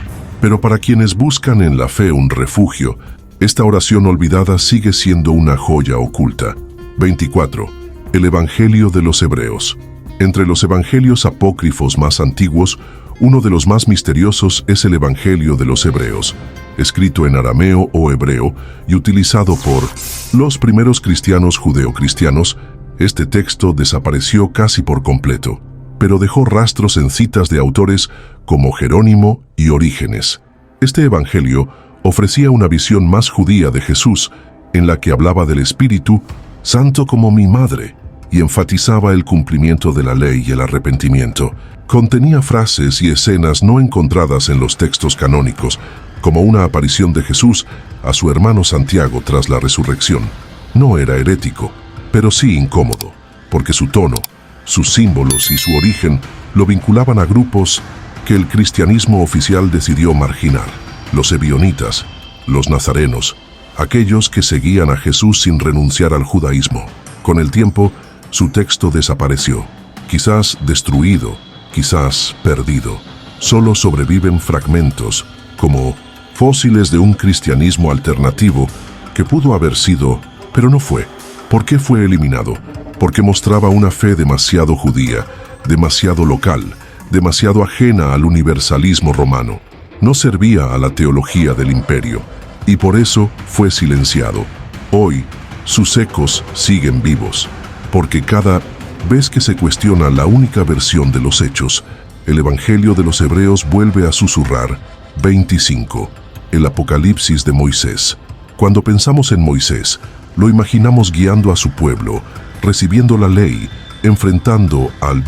Pero para quienes buscan en la fe un refugio, esta oración olvidada sigue siendo una joya oculta. 24. El Evangelio de los Hebreos. Entre los evangelios apócrifos más antiguos, uno de los más misteriosos es el Evangelio de los Hebreos, escrito en arameo o hebreo y utilizado por los primeros cristianos judeocristianos. Este texto desapareció casi por completo, pero dejó rastros en citas de autores como Jerónimo y Orígenes. Este evangelio ofrecía una visión más judía de Jesús, en la que hablaba del Espíritu Santo como mi madre, y enfatizaba el cumplimiento de la ley y el arrepentimiento. Contenía frases y escenas no encontradas en los textos canónicos, como una aparición de Jesús a su hermano Santiago tras la resurrección. No era herético, pero sí incómodo, porque su tono, sus símbolos y su origen lo vinculaban a grupos que el cristianismo oficial decidió marginar: los ebionitas, los nazarenos, aquellos que seguían a Jesús sin renunciar al judaísmo. Con el tiempo, su texto desapareció, quizás destruido, quizás perdido. Solo sobreviven fragmentos, como fósiles de un cristianismo alternativo que pudo haber sido, pero no fue. ¿Por qué fue eliminado? Porque mostraba una fe demasiado judía, demasiado local, demasiado ajena al universalismo romano. No servía a la teología del imperio, y por eso fue silenciado. Hoy, sus ecos siguen vivos, porque cada vez que se cuestiona la única versión de los hechos, el Evangelio de los Hebreos vuelve a susurrar. 25. El Apocalipsis de Moisés. Cuando pensamos en Moisés, lo imaginamos guiando a su pueblo, recibiendo la ley, enfrentando al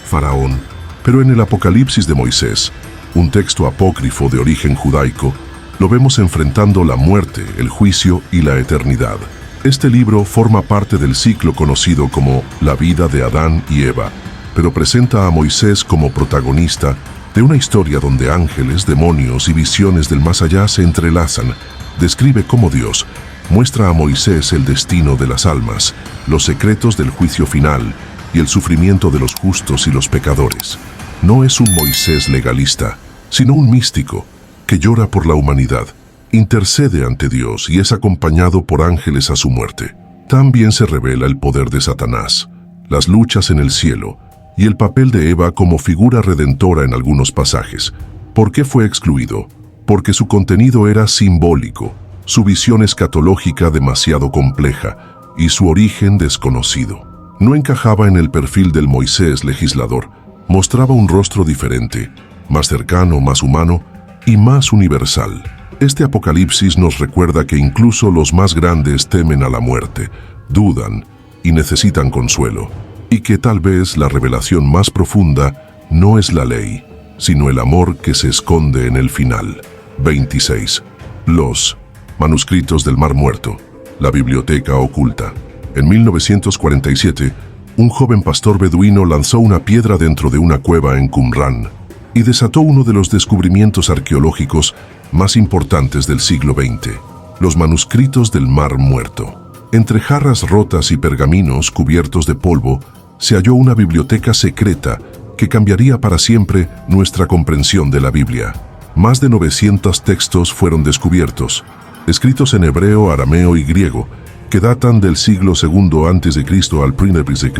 Faraón. Pero en el Apocalipsis de Moisés, un texto apócrifo de origen judaico, lo vemos enfrentando la muerte, el juicio y la eternidad. Este libro forma parte del ciclo conocido como la vida de Adán y Eva, pero presenta a Moisés como protagonista de una historia donde ángeles, demonios y visiones del más allá se entrelazan. Describe cómo Dios muestra a Moisés el destino de las almas, los secretos del juicio final y el sufrimiento de los justos y los pecadores. No es un Moisés legalista, sino un místico que llora por la humanidad, intercede ante Dios y es acompañado por ángeles a su muerte. También se revela el poder de Satanás, las luchas en el cielo y el papel de Eva como figura redentora en algunos pasajes. ¿Por qué fue excluido? Porque su contenido era simbólico, su visión escatológica demasiado compleja y su origen desconocido. No encajaba en el perfil del Moisés legislador. Mostraba un rostro diferente, más cercano, más humano y más universal. Este Apocalipsis nos recuerda que incluso los más grandes temen a la muerte, dudan y necesitan consuelo, y que tal vez la revelación más profunda no es la ley, sino el amor que se esconde en el final. 26. Los manuscritos del Mar Muerto, la biblioteca oculta. En 1947, un joven pastor beduino lanzó una piedra dentro de una cueva en Qumrán y desató uno de los descubrimientos arqueológicos más importantes del siglo XX, los manuscritos del Mar Muerto. Entre jarras rotas y pergaminos cubiertos de polvo, se halló una biblioteca secreta que cambiaría para siempre nuestra comprensión de la Biblia. Más de 900 textos fueron descubiertos, escritos en hebreo, arameo y griego, que datan del siglo II a.C. al I.C.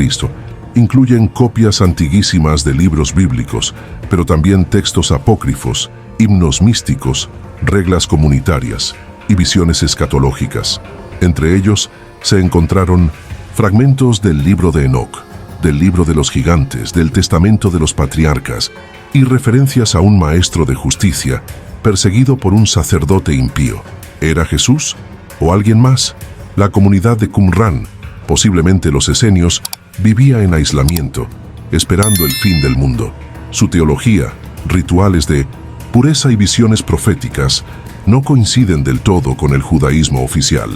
Incluyen copias antiguísimas de libros bíblicos, pero también textos apócrifos, himnos místicos, reglas comunitarias y visiones escatológicas. Entre ellos se encontraron fragmentos del libro de Enoc, del libro de los gigantes, del testamento de los patriarcas y referencias a un maestro de justicia perseguido por un sacerdote impío. ¿Era Jesús o alguien más? La comunidad de Qumrán, posiblemente los esenios, vivía en aislamiento, esperando el fin del mundo. Su teología, rituales de pureza y visiones proféticas no coinciden del todo con el judaísmo oficial,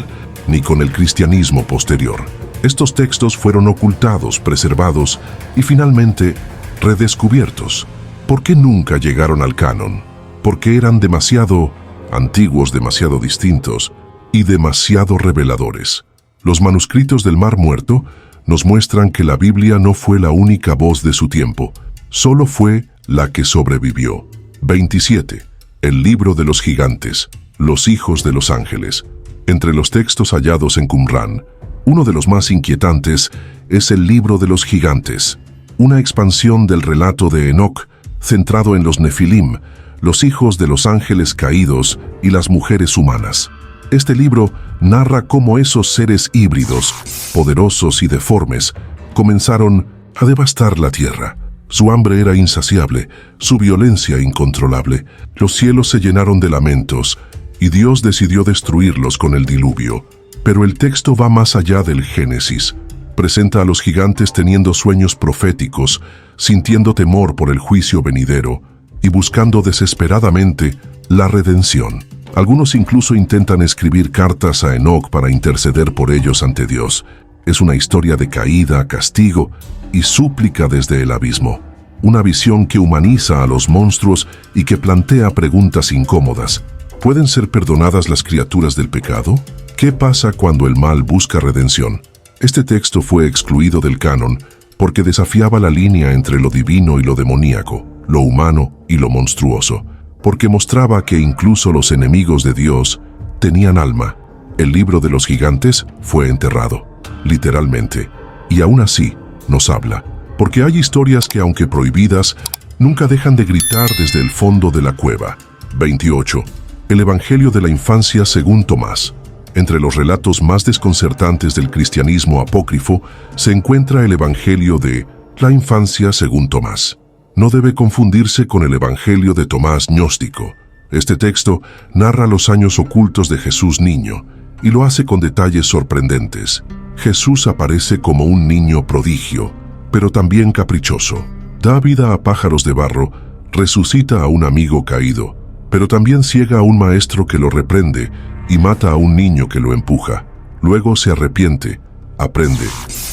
ni con el cristianismo posterior. Estos textos fueron ocultados, preservados y finalmente redescubiertos. ¿Por qué nunca llegaron al canon? Porque eran demasiado antiguos, demasiado distintos y demasiado reveladores. Los manuscritos del Mar Muerto nos muestran que la Biblia no fue la única voz de su tiempo, solo fue la que sobrevivió. 27. El libro de los gigantes, los hijos de los ángeles. Entre los textos hallados en Qumrán, Uno de los más inquietantes es el libro de los gigantes, una expansión del relato de Enoc centrado en los Nefilim, los hijos de los ángeles caídos y las mujeres humanas. Este libro narra cómo esos seres híbridos, poderosos y deformes, comenzaron a devastar la tierra. Su hambre era insaciable, su violencia incontrolable. Los cielos se llenaron de lamentos y Dios decidió destruirlos con el diluvio. Pero el texto va más allá del Génesis. Presenta a los gigantes teniendo sueños proféticos, sintiendo temor por el juicio venidero y buscando desesperadamente la redención. Algunos incluso intentan escribir cartas a Enoc para interceder por ellos ante Dios. Es una historia de caída, castigo y súplica desde el abismo. Una visión que humaniza a los monstruos y que plantea preguntas incómodas. ¿Pueden ser perdonadas las criaturas del pecado? ¿Qué pasa cuando el mal busca redención? Este texto fue excluido del canon porque desafiaba la línea entre lo divino y lo demoníaco, lo humano y lo monstruoso, porque mostraba que incluso los enemigos de Dios tenían alma. El libro de los gigantes fue enterrado, literalmente, y aún así nos habla, porque hay historias que, aunque prohibidas, nunca dejan de gritar desde el fondo de la cueva. 28. El Evangelio de la Infancia según Tomás. Entre los relatos más desconcertantes del cristianismo apócrifo se encuentra el Evangelio de la Infancia según Tomás. No debe confundirse con el Evangelio de Tomás Gnóstico. Este texto narra los años ocultos de Jesús niño y lo hace con detalles sorprendentes. Jesús aparece como un niño prodigio, pero también caprichoso. Da vida a pájaros de barro, resucita a un amigo caído, pero también ciega a un maestro que lo reprende y mata a un niño que lo empuja. Luego se arrepiente, aprende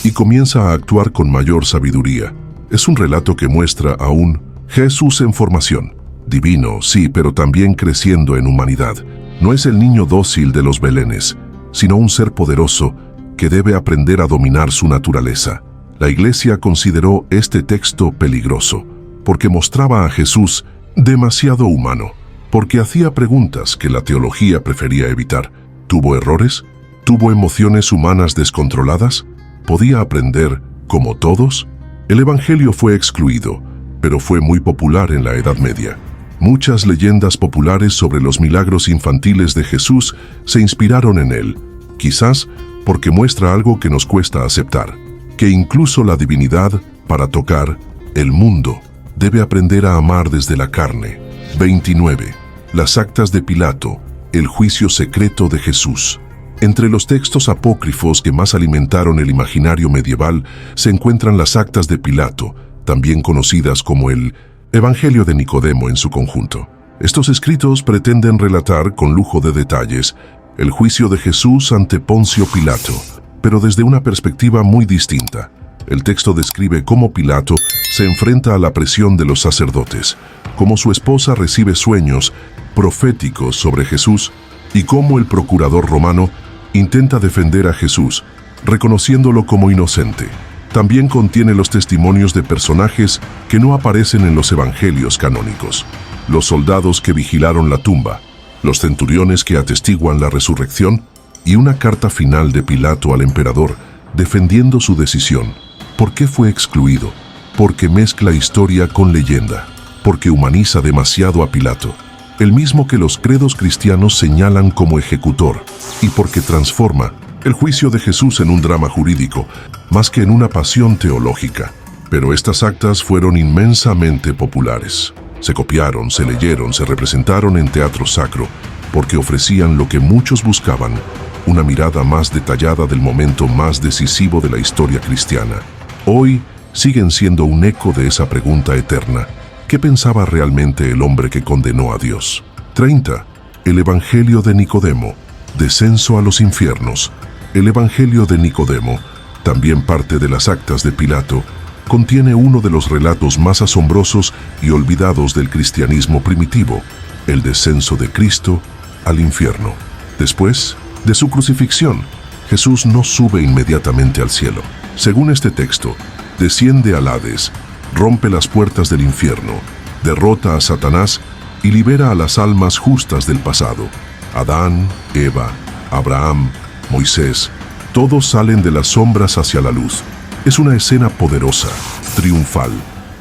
y comienza a actuar con mayor sabiduría. Es un relato que muestra a un Jesús en formación. Divino, sí, pero también creciendo en humanidad. No es el niño dócil de los belenes, sino un ser poderoso que debe aprender a dominar su naturaleza. La Iglesia consideró este texto peligroso, porque mostraba a Jesús demasiado humano, porque hacía preguntas que la teología prefería evitar. ¿Tuvo errores? ¿Tuvo emociones humanas descontroladas? ¿Podía aprender como todos? El Evangelio fue excluido, pero fue muy popular en la Edad Media. Muchas leyendas populares sobre los milagros infantiles de Jesús se inspiraron en él, quizás porque muestra algo que nos cuesta aceptar, que incluso la divinidad, para tocar el mundo, debe aprender a amar desde la carne. 29. Las actas de Pilato, el juicio secreto de Jesús. Entre los textos apócrifos que más alimentaron el imaginario medieval se encuentran las actas de Pilato, también conocidas como el Evangelio de Nicodemo en su conjunto. Estos escritos pretenden relatar con lujo de detalles el juicio de Jesús ante Poncio Pilato, pero desde una perspectiva muy distinta. El texto describe cómo Pilato se enfrenta a la presión de los sacerdotes, cómo su esposa recibe sueños proféticos sobre Jesús y cómo el procurador romano intenta defender a Jesús, reconociéndolo como inocente. También contiene los testimonios de personajes que no aparecen en los evangelios canónicos. Los soldados que vigilaron la tumba, los centuriones que atestiguan la resurrección y una carta final de Pilato al emperador defendiendo su decisión. ¿Por qué fue excluido? Porque mezcla historia con leyenda, porque humaniza demasiado a Pilato, el mismo que los credos cristianos señalan como ejecutor, y porque transforma el juicio de Jesús en un drama jurídico, más que en una pasión teológica. Pero estas actas fueron inmensamente populares. Se copiaron, se leyeron, se representaron en teatro sacro, porque ofrecían lo que muchos buscaban, una mirada más detallada del momento más decisivo de la historia cristiana. Hoy siguen siendo un eco de esa pregunta eterna. ¿Qué pensaba realmente el hombre que condenó a Dios? 30. El Evangelio de Nicodemo. Descenso a los infiernos. El Evangelio de Nicodemo, también parte de las actas de Pilato, contiene uno de los relatos más asombrosos y olvidados del cristianismo primitivo, el descenso de Cristo al infierno. Después de su crucifixión, Jesús no sube inmediatamente al cielo. Según este texto, desciende al Hades, rompe las puertas del infierno, derrota a Satanás y libera a las almas justas del pasado. Adán, Eva, Abraham, Moisés, Todos salen de las sombras hacia la luz. Es una escena poderosa, triunfal,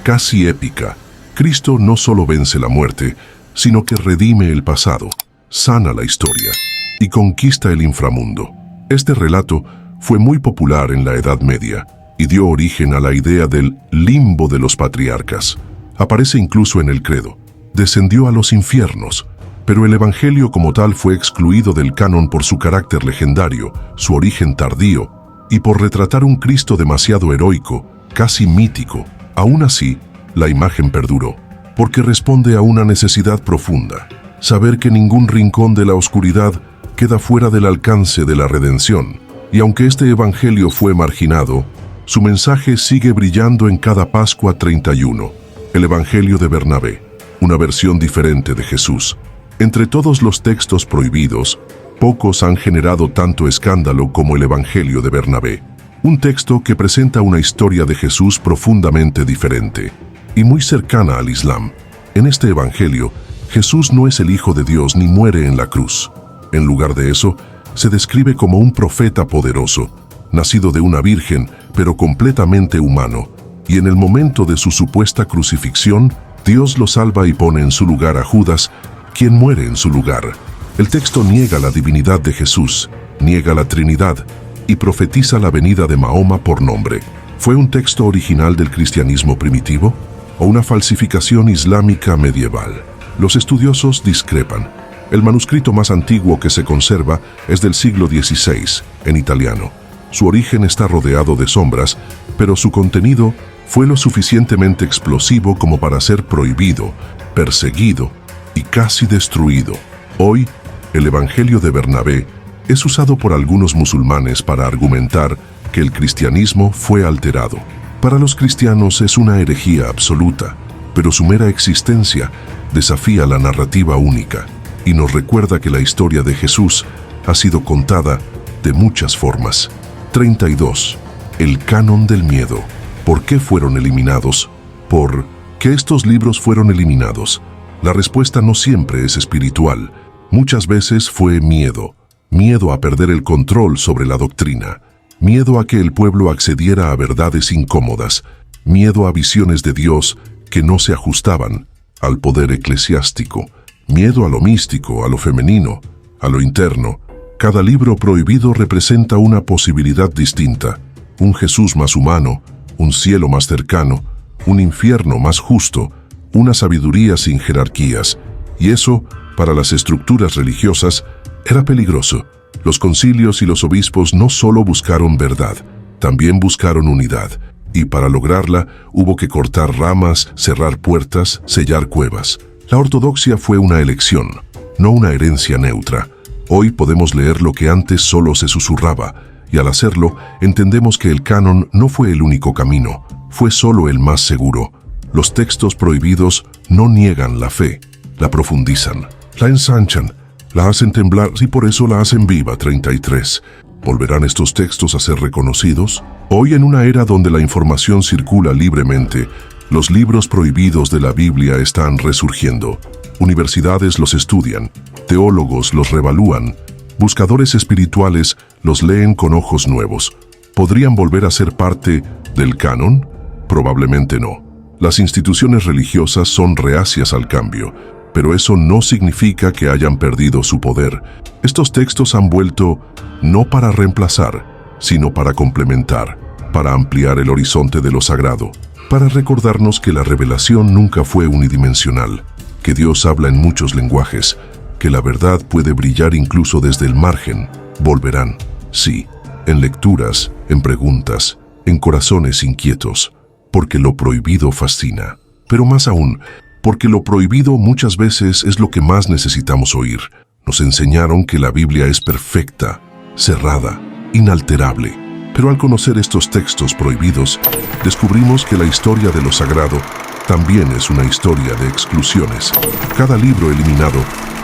casi épica. Cristo no solo vence la muerte, sino que redime el pasado, sana la historia y conquista el inframundo. Este relato fue muy popular en la Edad Media y dio origen a la idea del limbo de los patriarcas. Aparece incluso en el credo. Descendió a los infiernos, pero el Evangelio como tal fue excluido del canon por su carácter legendario, su origen tardío y por retratar un Cristo demasiado heroico, casi mítico. Aún así, la imagen perduró, porque responde a una necesidad profunda: saber que ningún rincón de la oscuridad queda fuera del alcance de la redención. Y aunque este evangelio fue marginado, su mensaje sigue brillando en cada Pascua 31. El Evangelio de Bernabé, una versión diferente de Jesús. Entre todos los textos prohibidos, pocos han generado tanto escándalo como el Evangelio de Bernabé. Un texto que presenta una historia de Jesús profundamente diferente y muy cercana al Islam. En este Evangelio, Jesús no es el Hijo de Dios ni muere en la cruz. En lugar de eso, se describe como un profeta poderoso, nacido de una virgen, pero completamente humano. Y en el momento de su supuesta crucifixión, Dios lo salva y pone en su lugar a Judas, quien muere en su lugar. El texto niega la divinidad de Jesús, niega la Trinidad y profetiza la venida de Mahoma por nombre. ¿Fue un texto original del cristianismo primitivo o una falsificación islámica medieval? Los estudiosos discrepan. El manuscrito más antiguo que se conserva es del siglo XVI, en italiano. Su origen está rodeado de sombras, pero su contenido fue lo suficientemente explosivo como para ser prohibido, perseguido y casi destruido. Hoy, el Evangelio de Bernabé es usado por algunos musulmanes para argumentar que el cristianismo fue alterado. Para los cristianos es una herejía absoluta, pero su mera existencia desafía la narrativa única y nos recuerda que la historia de Jesús ha sido contada de muchas formas. 32. El canon del miedo. ¿Por qué fueron eliminados? ¿Por qué estos libros fueron eliminados? La respuesta no siempre es espiritual. Muchas veces fue miedo. Miedo a perder el control sobre la doctrina. Miedo a que el pueblo accediera a verdades incómodas. Miedo a visiones de Dios que no se ajustaban al poder eclesiástico. Miedo a lo místico, a lo femenino, a lo interno. Cada libro prohibido representa una posibilidad distinta. Un Jesús más humano, un cielo más cercano, un infierno más justo, una sabiduría sin jerarquías. Y eso, para las estructuras religiosas, era peligroso. Los concilios y los obispos no solo buscaron verdad, también buscaron unidad. Y para lograrla, hubo que cortar ramas, cerrar puertas, sellar cuevas. La ortodoxia fue una elección, no una herencia neutra. Hoy podemos leer lo que antes solo se susurraba, y al hacerlo, entendemos que el canon no fue el único camino, fue solo el más seguro. Los textos prohibidos no niegan la fe, la profundizan, la ensanchan, la hacen temblar y por eso la hacen viva. 33. ¿Volverán estos textos a ser reconocidos? Hoy, en una era donde la información circula libremente, los libros prohibidos de la Biblia están resurgiendo. Universidades los estudian, teólogos los revalúan, buscadores espirituales los leen con ojos nuevos. ¿Podrían volver a ser parte del canon? Probablemente no. Las instituciones religiosas son reacias al cambio, pero eso no significa que hayan perdido su poder. Estos textos han vuelto no para reemplazar, sino para complementar, para ampliar el horizonte de lo sagrado, para recordarnos que la revelación nunca fue unidimensional, que Dios habla en muchos lenguajes, que la verdad puede brillar incluso desde el margen. Volverán, sí, en lecturas, en preguntas, en corazones inquietos, porque lo prohibido fascina, pero más aún, porque lo prohibido muchas veces es lo que más necesitamos oír. Nos enseñaron que la Biblia es perfecta, cerrada, inalterable. Pero al conocer estos textos prohibidos, descubrimos que la historia de lo sagrado también es una historia de exclusiones. Cada libro eliminado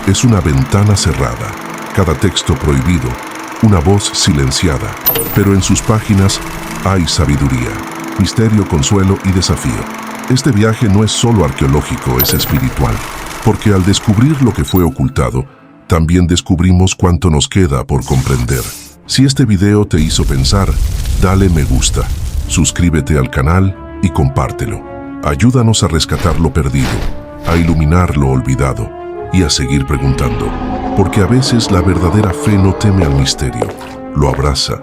es una ventana cerrada, cada texto prohibido, una voz silenciada. Pero en sus páginas hay sabiduría, misterio, consuelo y desafío. Este viaje no es solo arqueológico, es espiritual, porque al descubrir lo que fue ocultado, también descubrimos cuánto nos queda por comprender. Si este video te hizo pensar, dale me gusta, suscríbete al canal y compártelo. Ayúdanos a rescatar lo perdido, a iluminar lo olvidado y a seguir preguntando, porque a veces la verdadera fe no teme al misterio, lo abraza